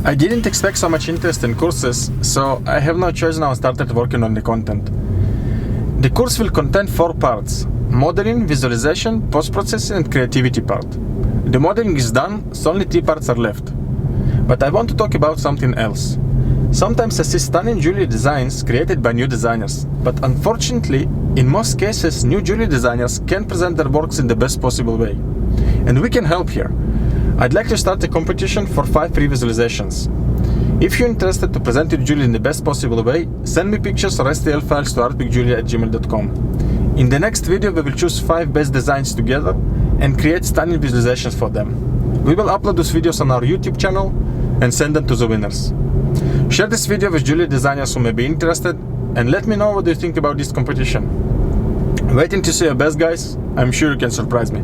I didn't expect so much interest in courses, so I have no choice now and started working on the content. The course will contain 4 parts: modeling, visualization, post-processing, and creativity part. The modeling is done, so only 3 parts are left. But I want to talk about something else. Sometimes I see stunning jewelry designs created by new designers, but unfortunately, in most cases, new jewelry designers can't present their works in the best possible way. And we can help here. I'd like to start a competition for 5 free visualizations. If you're interested to present your jewelry in the best possible way, send me pictures or STL files to artpicjewelry@gmail.com. In the next video, we will choose 5 best designs together and create stunning visualizations for them. We will upload those videos on our YouTube channel and send them to the winners. Share this video with jewelry designers who may be interested, and let me know what you think about this competition. Waiting to see your best, guys. I'm sure you can surprise me.